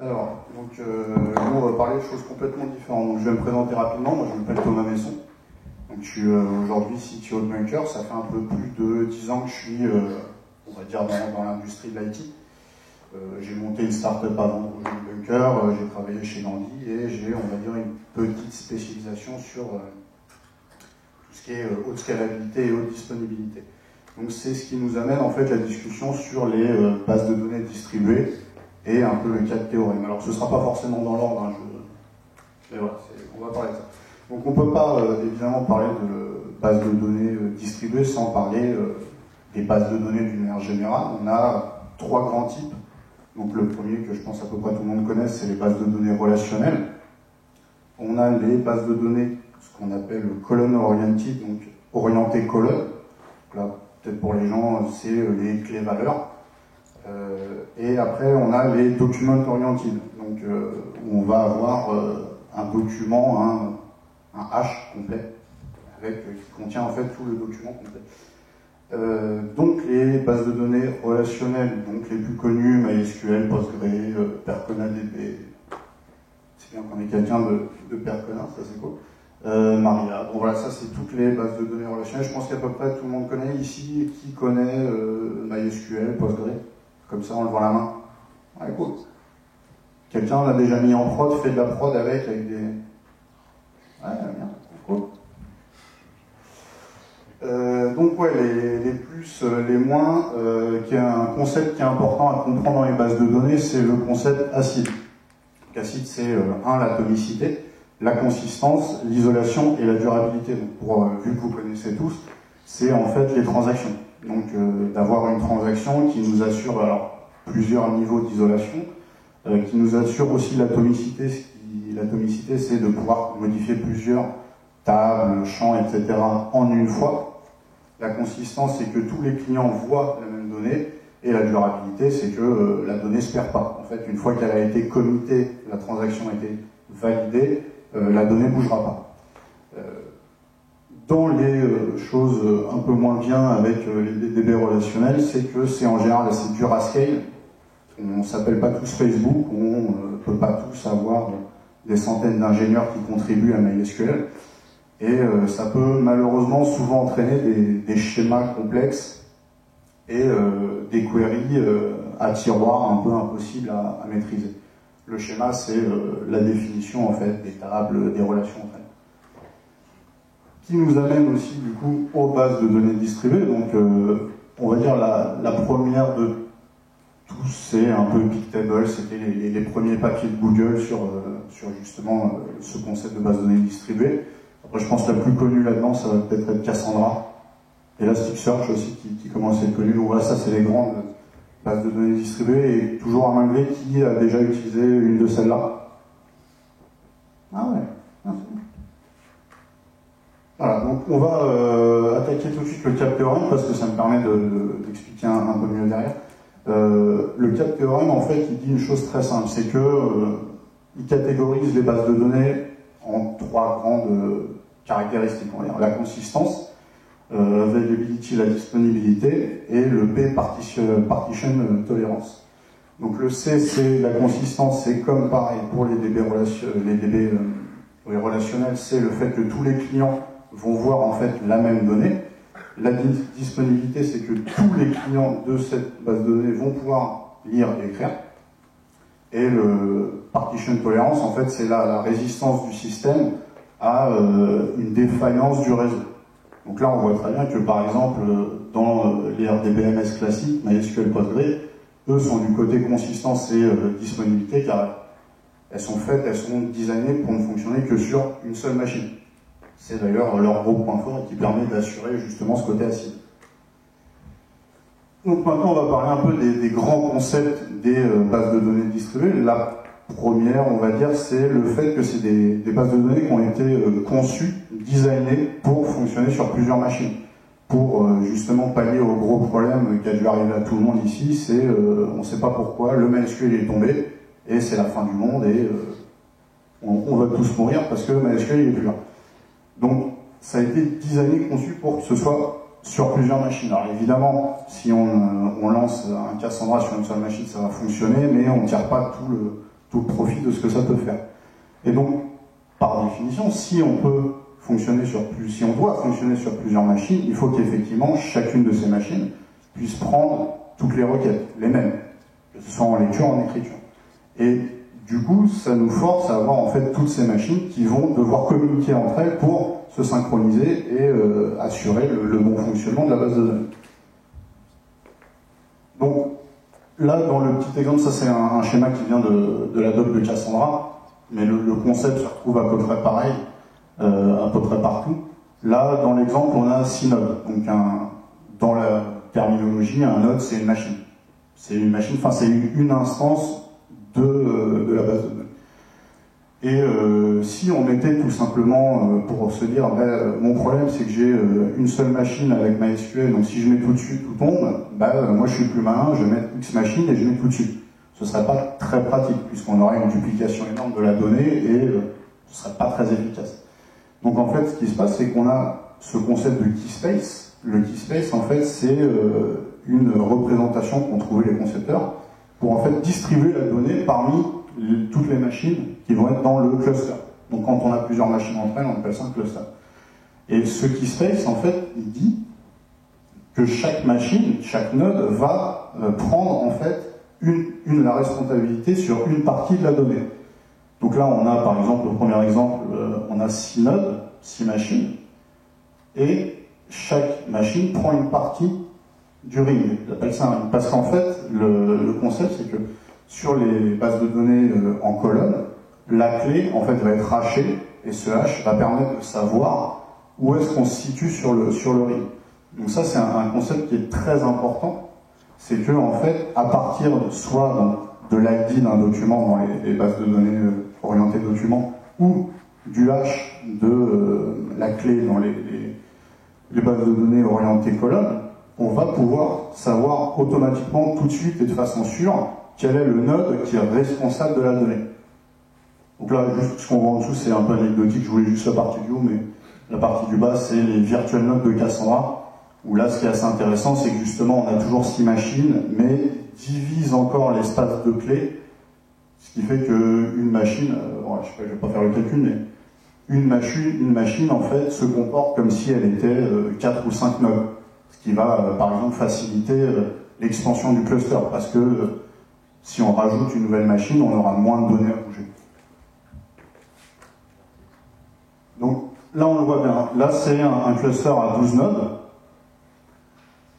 Alors, nous on va parler de choses complètement différentes. Donc, je vais me présenter rapidement. Moi, je m'appelle Thomas Messon. Donc, je suis aujourd'hui CTO de Bunker. Ça fait un peu plus de 10 ans que je suis, on va dire, dans l'industrie de l'IT. J'ai monté une start-up avant de rejoindre Bunker. J'ai travaillé chez Gandhi et j'ai, on va dire, une petite spécialisation sur tout ce qui est haute scalabilité et haute disponibilité. Donc, c'est ce qui nous amène en fait la discussion sur les bases de données distribuées et un peu le cas de théorème. Alors ce ne sera pas forcément dans l'ordre, hein, mais voilà, on va parler de ça. Donc on ne peut pas évidemment parler de bases de données distribuées sans parler des bases de données d'une manière générale. On a 3 grands types. Donc le premier que je pense à peu près tout le monde connaît, c'est les bases de données relationnelles. On a les bases de données, ce qu'on appelle column oriented, donc orientées colonne. Là, peut-être pour les gens, c'est les clés valeurs. Et après, on a les document oriented, donc où on va avoir un document, un hash complet, qui contient en fait tout le document complet. Donc les bases de données relationnelles, donc les plus connues, MySQL, Postgre, PerconaDB, c'est bien qu'on ait quelqu'un de Percona, ça c'est cool. Maria, bon voilà, ça c'est toutes les bases de données relationnelles. Je pense qu'à peu près tout le monde connaît ici. Qui connaît MySQL, Postgre? Comme ça, en levant la main. Ouais, cool. Quelqu'un l'a déjà mis en prod, fait de la prod avec des... Ouais, bien, cool. Donc ouais, les plus, les moins, qui est un concept qui est important à comprendre dans les bases de données, c'est le concept ACID. Donc ACID, c'est l'atomicité, la consistance, l'isolation et la durabilité. Donc vu que vous connaissez tous, c'est en fait les transactions. Donc d'avoir une transaction qui nous assure plusieurs niveaux d'isolation, qui nous assure aussi l'atomicité. L'atomicité, c'est de pouvoir modifier plusieurs tables, champs, etc. en une fois. La consistance, c'est que tous les clients voient la même donnée. Et la durabilité, c'est que la donnée ne se perd pas. En fait, une fois qu'elle a été committée, la transaction a été validée, la donnée ne bougera pas. Dans les choses un peu moins bien avec les DB relationnels, c'est que c'est en général assez dur à scale. On ne s'appelle pas tous Facebook, on ne peut pas tous avoir des centaines d'ingénieurs qui contribuent à MySQL. Et ça peut malheureusement souvent entraîner des schémas complexes et des queries à tiroir un peu impossibles à maîtriser. Le schéma, c'est la définition en fait des tables, des relations en fait. Qui nous amène aussi du coup aux bases de données distribuées. Donc on va dire la première de tous, c'est un peu Bigtable, c'était les premiers papiers de Google sur justement ce concept de base de données distribuée. Après je pense que la plus connue là-dedans, ça va peut-être être Cassandra, Elasticsearch aussi qui commence à être connu. Donc voilà, ça c'est les grandes bases de données distribuées, et toujours à main levée, qui a déjà utilisé une de celles-là? Ah ouais, merci. Voilà, donc on va attaquer tout de suite le cap théorème parce que ça me permet d'expliquer un peu mieux derrière. Le cap théorème, en fait, il dit une chose très simple, c'est que il catégorise les bases de données en 3 grandes caractéristiques. On va dire la consistance, availability, la disponibilité, et le P, partition tolerance. Donc le C, c'est la consistance, c'est comme pareil pour les DB relationnels, c'est le fait que tous les clients vont voir en fait la même donnée. La disponibilité, c'est que tous les clients de cette base de données vont pouvoir lire et écrire. Et le partition tolerance, en fait, c'est la résistance du système à une défaillance du réseau. Donc là, on voit très bien que, par exemple, dans les RDBMS classiques, MySQL, Postgre, eux sont du côté consistance et disponibilité, car elles sont designées pour ne fonctionner que sur une seule machine. C'est d'ailleurs leur gros point fort et qui permet d'assurer justement ce côté acide. Donc maintenant, on va parler un peu des grands concepts des bases de données distribuées. La première, on va dire, c'est le fait que c'est des bases de données qui ont été conçues, designées pour fonctionner sur plusieurs machines. Pour justement pallier au gros problème qui a dû arriver à tout le monde ici, c'est on ne sait pas pourquoi, le MySQL est tombé, et c'est la fin du monde, et on va tous mourir parce que MySQL n'est plus là. Donc, ça a été designé, conçu pour que ce soit sur plusieurs machines. Alors évidemment, si on lance un Cassandra sur une seule machine, ça va fonctionner, mais on ne tire pas tout le profit de ce que ça peut faire. Et donc, par définition, si on doit fonctionner sur plusieurs machines, il faut qu'effectivement chacune de ces machines puisse prendre toutes les requêtes, les mêmes, que ce soit en lecture ou en écriture. Et du coup, ça nous force à avoir en fait toutes ces machines qui vont devoir communiquer entre elles pour se synchroniser et assurer le bon fonctionnement de la base de données. Donc là, dans le petit exemple, ça c'est un schéma qui vient de la doc de Cassandra, mais le concept se retrouve à peu près pareil, à peu près partout. Là, dans l'exemple, on a 6 nodes. Donc dans la terminologie, un node c'est une machine. C'est une machine, enfin c'est une instance de la base de données. Et si on mettait tout simplement, pour se dire, mon problème c'est que j'ai une seule machine avec MySQL, donc si je mets tout dessus, tout tombe, moi je suis plus malin, je vais mettre X machine et je mets tout dessus. Ce serait pas très pratique, puisqu'on aurait une duplication énorme de la donnée et ce serait pas très efficace. Donc en fait, ce qui se passe, c'est qu'on a ce concept de keyspace. Le keyspace, en fait, c'est une représentation qu'ont trouvé les concepteurs pour en fait distribuer la donnée parmi toutes les machines qui vont être dans le cluster. Donc quand on a plusieurs machines entre elles, on appelle ça un cluster. Et ce keyspace, en fait, il dit que chaque machine, chaque node va prendre en fait la responsabilité sur une partie de la donnée. Donc là, on a par exemple, le premier exemple, on a 6 nodes, 6 machines, et chaque machine prend une partie du ring. J'appelle ça un ring. Parce qu'en fait, le concept, c'est que sur les bases de données en colonne, la clé, en fait, va être hachée, et ce hash va permettre de savoir où est-ce qu'on se situe sur le ring. Donc ça, c'est un concept qui est très important. C'est que, en fait, à partir soit de l'ID d'un document dans les bases de données orientées documents, ou du hash de la clé dans les bases de données orientées colonnes, on va pouvoir savoir automatiquement tout de suite et de façon sûre quel est le node qui est responsable de la donnée. Donc là, juste ce qu'on voit en dessous, c'est un peu anecdotique, je voulais juste la partie du haut, mais la partie du bas, c'est les virtual nodes de Cassandra, où là, ce qui est assez intéressant, c'est que justement, on a toujours 6 machines, mais divise encore l'espace de clés, ce qui fait qu'une machine, je vais pas faire le calcul, mais une machine, en fait, se comporte comme si elle était 4 ou 5 nodes, ce qui va, par exemple, faciliter l'expansion du cluster, parce que si on rajoute une nouvelle machine, on aura moins de données à bouger. Donc là, on le voit bien. Là, c'est un cluster à 12 nodes.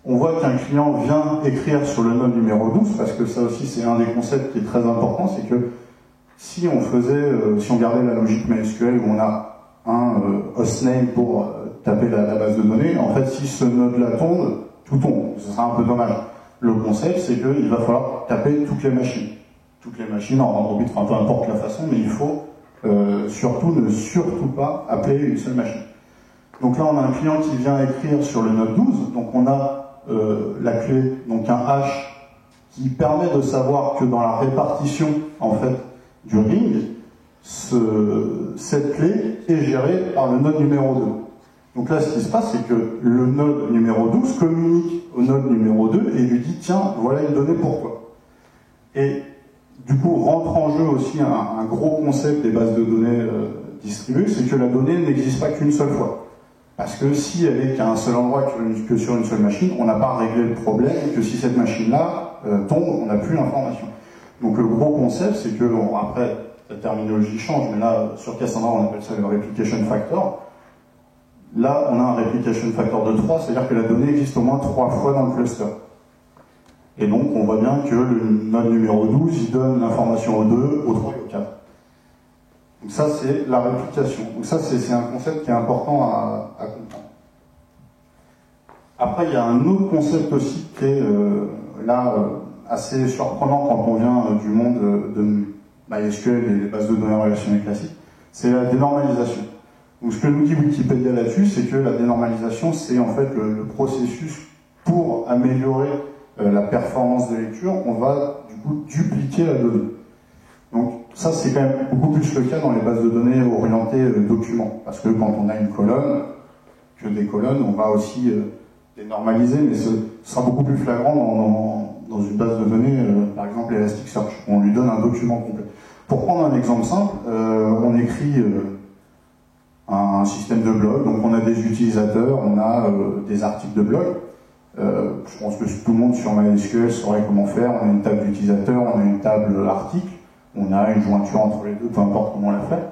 On voit qu'un client vient écrire sur le node numéro 12, parce que ça aussi, c'est un des concepts qui est très important, c'est que si on gardait la logique MySQL où on a un hostname pour taper la base de données, en fait, si ce node-là tombe, tout tombe. Ce sera un peu dommage. Le concept, c'est qu'il va falloir taper toutes les machines. Toutes les machines en ordre bit, enfin peu importe la façon, mais il faut ne surtout pas appeler une seule machine. Donc là, on a un client qui vient écrire sur le node 12, donc on a la clé, donc un hash qui permet de savoir que dans la répartition en fait du ring, cette clé est gérée par le node numéro 2. Donc là, ce qui se passe, c'est que le node numéro 12 communique au node numéro 2 et lui dit tiens, voilà une donnée pour toi. Et du coup, rentre en jeu aussi un gros concept des bases de données distribuées, c'est que la donnée n'existe pas qu'une seule fois. Parce que si elle est qu'à un seul endroit que sur une seule machine, on n'a pas réglé le problème que si cette machine-là tombe, on n'a plus l'information. Donc le gros concept, c'est que, bon, après, la terminologie change, mais là, sur Cassandra, on appelle ça le replication factor. Là, on a un replication factor de 3, c'est-à-dire que la donnée existe au moins 3 fois dans le cluster. Et donc, on voit bien que le node numéro 12, il donne l'information au 2, au 3 et au 4. Donc ça, c'est la réplication. Donc ça, c'est un concept qui est important à comprendre. Après, il y a un autre concept aussi qui est assez surprenant quand on vient du monde de MySQL et des bases de données relationnelles classiques, c'est la dénormalisation. Donc ce que nous dit Wikipédia là-dessus, c'est que la dénormalisation, c'est en fait le processus pour améliorer la performance de lecture. On va du coup dupliquer la donnée. Donc ça, c'est quand même beaucoup plus le cas dans les bases de données orientées documents, parce que quand on a une colonne, que des colonnes, on va aussi dénormaliser, mais ce sera beaucoup plus flagrant dans une base de données, par exemple Elasticsearch, où on lui donne un document complet. Pour prendre un exemple simple, on écrit un système de blog, donc on a des utilisateurs, on a des articles de blog. Je pense que tout le monde sur MySQL saurait comment faire. On a une table d'utilisateurs, on a une table article, on a une jointure entre les deux, peu importe comment on la fait.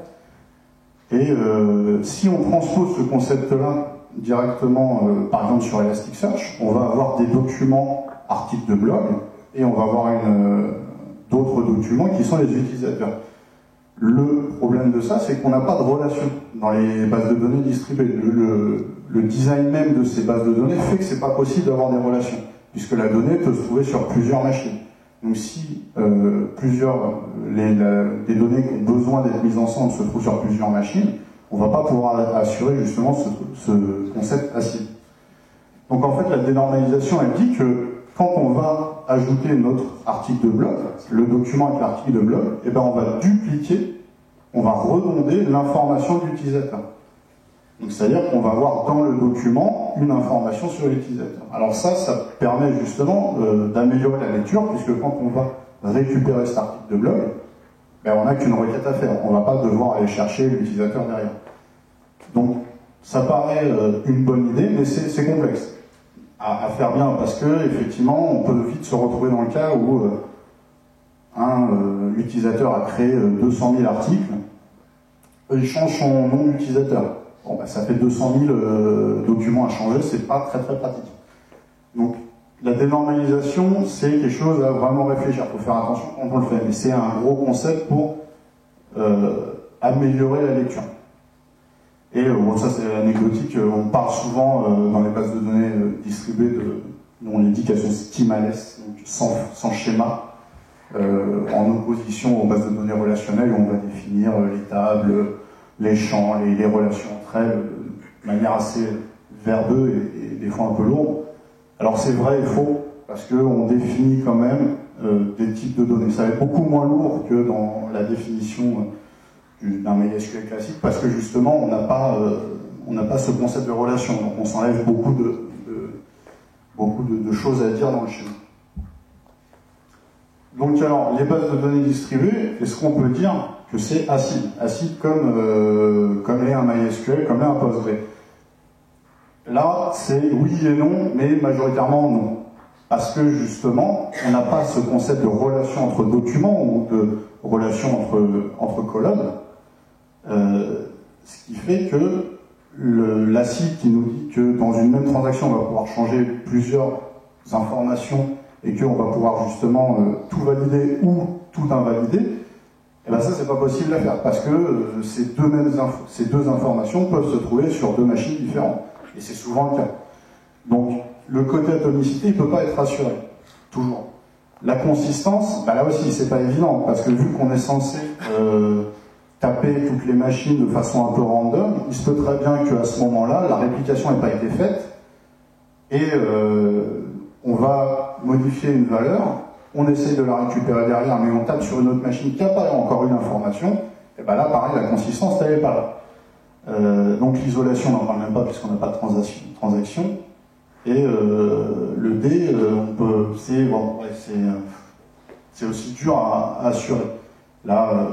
Et si on transpose ce concept-là directement, par exemple sur Elasticsearch, on va avoir des documents articles de blog et on va avoir d'autres documents qui sont les utilisateurs. Le problème de ça, c'est qu'on n'a pas de relation dans les bases de données distribuées. Le design même de ces bases de données fait que c'est pas possible d'avoir des relations, puisque la donnée peut se trouver sur plusieurs machines. Donc si des données qui ont besoin d'être mises ensemble se trouvent sur plusieurs machines, on ne va pas pouvoir assurer justement ce concept ACID. Donc en fait, la dénormalisation, elle dit que quand on va ajouter notre article de blog, le document avec l'article de blog, eh ben on va dupliquer, on va redonder l'information de l'utilisateur. Donc c'est-à-dire qu'on va avoir dans le document une information sur l'utilisateur. Alors ça permet justement d'améliorer la lecture, puisque quand on va récupérer cet article de blog, ben on n'a qu'une requête à faire. On ne va pas devoir aller chercher l'utilisateur derrière. Donc ça paraît une bonne idée, mais c'est complexe à faire bien, parce que effectivement, on peut vite se retrouver dans le cas où un utilisateur a créé 200 000 articles, il change son nom d'utilisateur. Bon, bah, ça fait 200 000 documents à changer, c'est pas très très pratique. Donc la dénormalisation, c'est quelque chose à vraiment réfléchir, il faut faire attention quand on le fait, mais c'est un gros concept pour améliorer la lecture. Et bon, ça c'est anecdotique, on parle souvent dans les bases de données distribuées on les dit qu'elles sont schemaless, donc sans schéma, en opposition aux bases de données relationnelles où on va définir les tables, les champs, les relations entre elles, de manière assez verbeuse et des fois un peu lourde. Alors c'est vrai et faux, parce qu'on définit quand même des types de données. Ça va être beaucoup moins lourd que dans la définition d'un MySQL classique, parce que justement on n'a pas ce concept de relation, donc on s'enlève beaucoup de choses à dire dans le schéma. Donc alors, les bases de données distribuées, est-ce qu'on peut dire que c'est ACID? ACID comme l'est un MySQL, comme l'est un Postgre. Là, c'est oui et non, mais majoritairement non. Parce que justement, on n'a pas ce concept de relation entre documents ou de relation entre colonnes. Ce qui fait que l'ACID qui nous dit que dans une même transaction, on va pouvoir changer plusieurs informations et qu'on va pouvoir justement tout valider ou tout invalider, et bien ça, c'est pas possible à faire, parce que ces deux informations peuvent se trouver sur deux machines différentes. Et c'est souvent le cas. Donc, le côté atomicité, il ne peut pas être assuré. Toujours. La consistance, bah là aussi, c'est pas évident, parce que vu qu'on est censé taper toutes les machines de façon un peu random, il se peut très bien qu'à ce moment-là, la réplication n'ait pas été faite, et on va modifier une valeur, on essaye de la récupérer derrière, mais on tape sur une autre machine qui apparaît encore une information, et bien là, pareil, la consistance, elle n'est pas là. Donc l'isolation, on n'en parle même pas puisqu'on n'a pas de transaction. Et le D, c'est aussi dur à assurer. Là,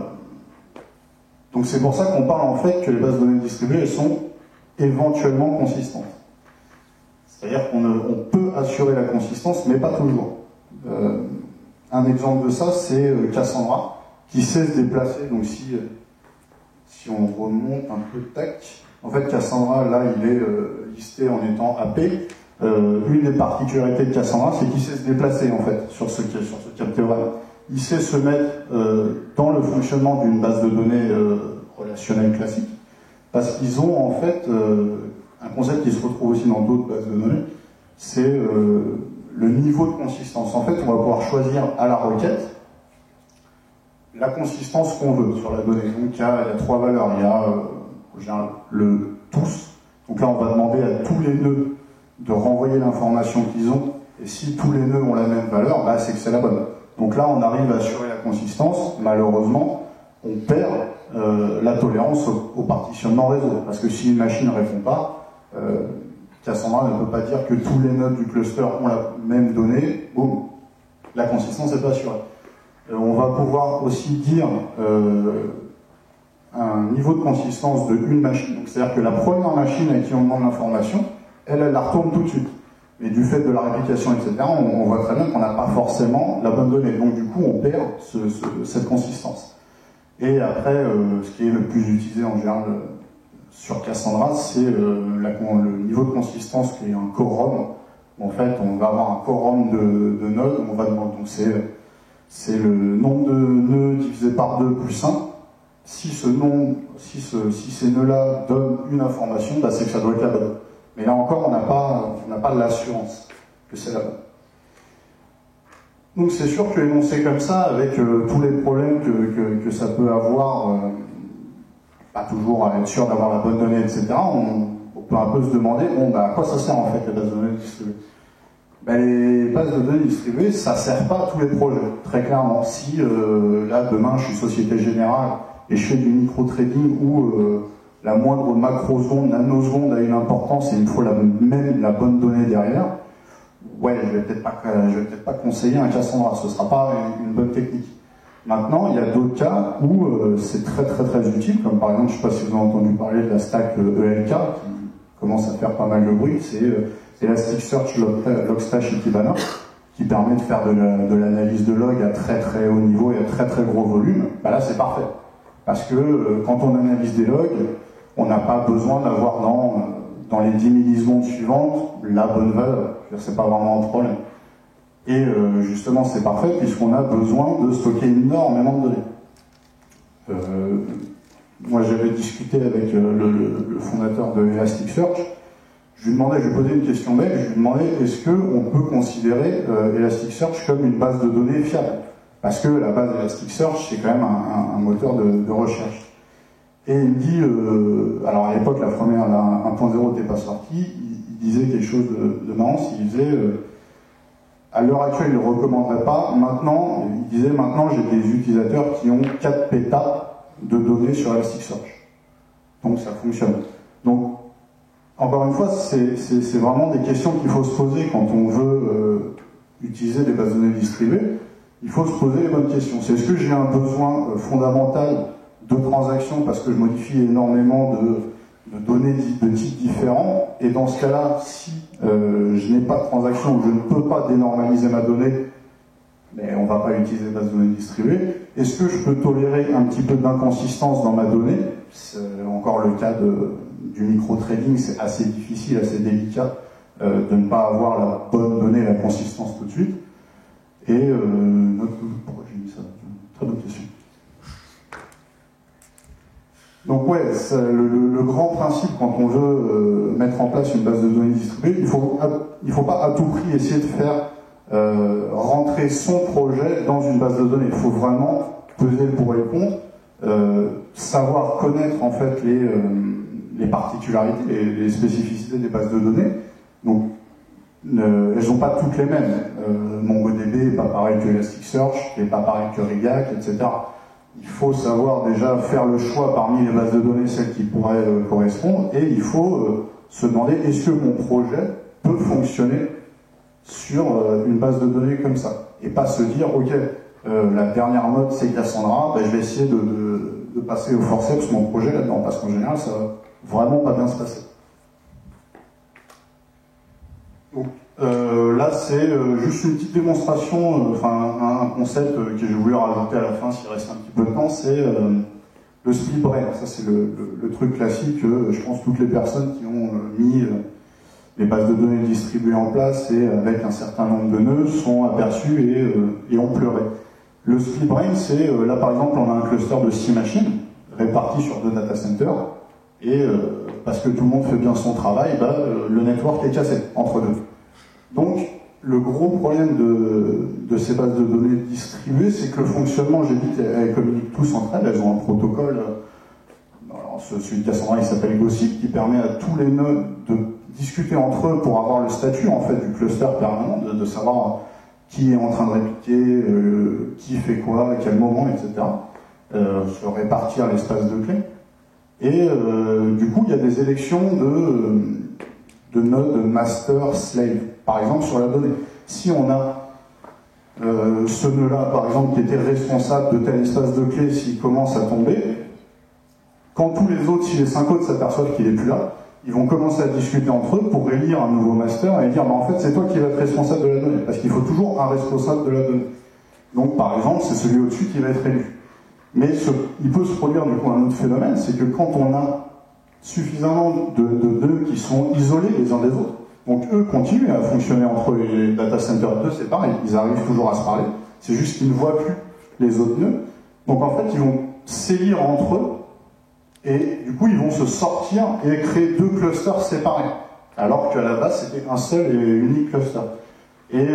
donc c'est pour ça qu'on parle en fait que les bases de données distribuées, elles sont éventuellement consistantes. C'est-à-dire qu'on peut assurer la consistance, mais pas toujours. Un exemple de ça, c'est Cassandra, qui sait se déplacer. Donc si on remonte un peu, tac, en fait Cassandra, là, il est listé en étant AP. Une des particularités de Cassandra, c'est qu'il sait se déplacer, en fait, sur ce théorème. Il sait se mettre dans le fonctionnement d'une base de données relationnelle classique, parce qu'ils ont, en fait, un concept qui se retrouve aussi dans d'autres bases de données, c'est le niveau de consistance. En fait, on va pouvoir choisir à la requête la consistance qu'on veut sur la donnée. Donc il y a trois valeurs. Il y a le tous. Donc là, on va demander à tous les nœuds de renvoyer l'information qu'ils ont. Et si tous les nœuds ont la même valeur, bah, c'est que c'est la bonne. Donc là, on arrive à assurer la consistance. Malheureusement, on perd la tolérance au partitionnement réseau. Parce que si une machine ne répond pas, Cassandra ne peut pas dire que tous les nœuds du cluster ont la même donnée. Boum, la consistance n'est pas assurée. On va pouvoir aussi dire un niveau de consistance de une machine. C'est-à-dire que la première machine à qui on demande l'information, elle la retourne tout de suite. Mais du fait de la réplication, etc., on voit très bien qu'on n'a pas forcément la bonne donnée. Donc du coup, on perd cette consistance. Et après, ce qui est le plus utilisé en général sur Cassandra, c'est le niveau de consistance qui est un quorum. En fait, on va avoir un quorum de nodes. On va demander, donc c'est le nombre de nœuds divisé par 2 plus 1. Si ces nœuds-là donnent une information, bah, c'est que ça doit être la bonne. Mais là encore, on n'a pas l'assurance que c'est la bonne. Donc c'est sûr que énoncer comme ça, avec tous les problèmes que ça peut avoir, pas toujours à être sûr d'avoir la bonne donnée, etc., on peut un peu se demander, bon, bah, à quoi ça sert en fait les bases de données distribuées? Ben, les bases de données distribuées, ça ne sert pas à tous les projets, très clairement. Si là, demain, je suis Société Générale et je fais du micro-trading où la moindre macroseconde, nanoseconde a une importance et il me faut même la bonne donnée derrière, ouais, je vais peut-être pas conseiller un Cassandra, ce ne sera pas une bonne technique. Maintenant, il y a d'autres cas où c'est très très très utile, comme par exemple, je ne sais pas si vous avez entendu parler de la stack ELK, qui commence à faire pas mal de bruit, c'est Elasticsearch Logstash et Kibana, qui permet de faire de l'analyse de log à très très haut niveau et à très très gros volume. Bah là, c'est parfait. Parce que quand on analyse des logs, on n'a pas besoin d'avoir dans les 10 millisecondes suivantes la bonne valeur. C'est pas vraiment un problème. Et justement, c'est parfait puisqu'on a besoin de stocker énormément de données. Moi, j'avais discuté avec le fondateur de Elasticsearch. Je lui posais une question belle, je lui demandais est-ce qu'on peut considérer Elasticsearch comme une base de données fiable? Parce que la base Elasticsearch, c'est quand même un moteur de recherche. Et il me dit, alors à l'époque, la première, la 1.0 n'était pas sortie, il disait quelque chose de marrant, il disait, à l'heure actuelle, il ne le recommanderait pas. Maintenant, il disait, maintenant, j'ai des utilisateurs qui ont 4 pétas de données sur Elasticsearch. Donc ça fonctionne. Donc, encore une fois, c'est vraiment des questions qu'il faut se poser quand on veut utiliser des bases de données distribuées. Il faut se poser les bonnes questions. C'est est-ce que j'ai un besoin fondamental de transactions parce que je modifie énormément de données de types différents, et dans ce cas-là, si je n'ai pas de transaction ou je ne peux pas dénormaliser ma donnée, mais on ne va pas utiliser des bases de données distribuées. Est-ce que je peux tolérer un petit peu d'inconsistance dans ma donnée? C'est encore le cas du micro-trading, c'est assez difficile, assez délicat de ne pas avoir la bonne donnée, la consistance tout de suite. Et pourquoi j'ai mis ça? Très bonne question. Donc ouais, le grand principe quand on veut mettre en place une base de données distribuée, il faut pas à tout prix essayer de faire rentrer son projet dans une base de données. Il faut vraiment peser le pour et le contre, savoir connaître en fait les particularités, les spécificités des bases de données. Donc elles n'ont pas toutes les mêmes. MongoDB n'est pas pareil que Elasticsearch, n'est pas pareil que React, etc. Il faut savoir déjà faire le choix parmi les bases de données, celles qui pourraient correspondre, et il faut se demander est-ce que mon projet peut fonctionner sur une base de données comme ça, et pas se dire ok, la dernière mode c'est Cassandra, ben, je vais essayer de passer au forceps mon projet là-dedans, parce qu'en général ça va vraiment pas bien se passer. Donc, là c'est juste une petite démonstration, un concept que j'ai voulu rajouter à la fin s'il reste un petit peu de temps, c'est le split brain. Ça c'est le truc classique que je pense toutes les personnes qui ont mis les bases de données distribuées en place et avec un certain nombre de nœuds sont aperçus et ont pleuré. Le split brain, c'est là par exemple on a un cluster de 6 machines réparties sur 2 data centers et parce que tout le monde fait bien son travail, bah, le network est cassé entre deux. Donc, le gros problème de ces bases de données distribuées, c'est que le fonctionnement, j'ai dit qu'elles communiquent tous entre elles, elles ont un protocole, alors celui de Cassandra il s'appelle Gossip, qui permet à tous les nœuds de discuter entre eux pour avoir le statut en fait du cluster permanent, de savoir qui est en train de répliquer, qui fait quoi, à quel moment, etc. Se répartir l'espace de clés. Et du coup, il y a des élections de nodes master slave. Par exemple, sur la donnée. Si on a ce nœud-là, par exemple, qui était responsable de tel espace de clé, s'il commence à tomber, quand tous les autres, si les 5 autres s'aperçoivent qu'il n'est plus là, ils vont commencer à discuter entre eux pour élire un nouveau master et dire bah, en fait c'est toi qui vas être responsable de la donnée, parce qu'il faut toujours un responsable de la donnée. Donc par exemple, c'est celui au-dessus qui va être élu. Mais il peut se produire du coup un autre phénomène, c'est que quand on a suffisamment de nœuds qui sont isolés les uns des autres, donc eux continuent à fonctionner entre eux, et les data centers 2 c'est pareil, ils arrivent toujours à se parler, c'est juste qu'ils ne voient plus les autres nœuds, donc en fait ils vont s'élire entre eux, et du coup ils vont se sortir et créer 2 clusters séparés, alors qu'à la base c'était un seul et unique cluster. Et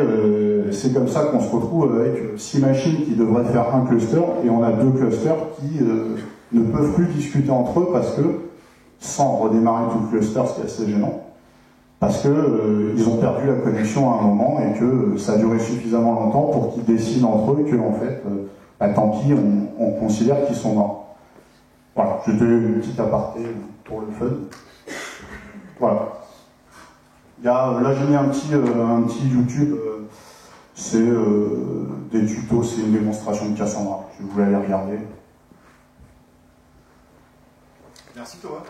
c'est comme ça qu'on se retrouve avec 6 machines qui devraient faire un cluster, et on a 2 clusters qui ne peuvent plus discuter entre eux parce que, sans redémarrer tout le cluster, ce qui est assez gênant, parce que ils ont perdu la connexion à un moment et que ça a duré suffisamment longtemps pour qu'ils décident entre eux que en fait, bah, tant pis, on considère qu'ils sont morts. Voilà, c'était une petite aparté pour le fun. Voilà. Là j'ai mis un petit YouTube, c'est des tutos, c'est une démonstration de Cassandra, je voulais aller regarder. Merci Thomas.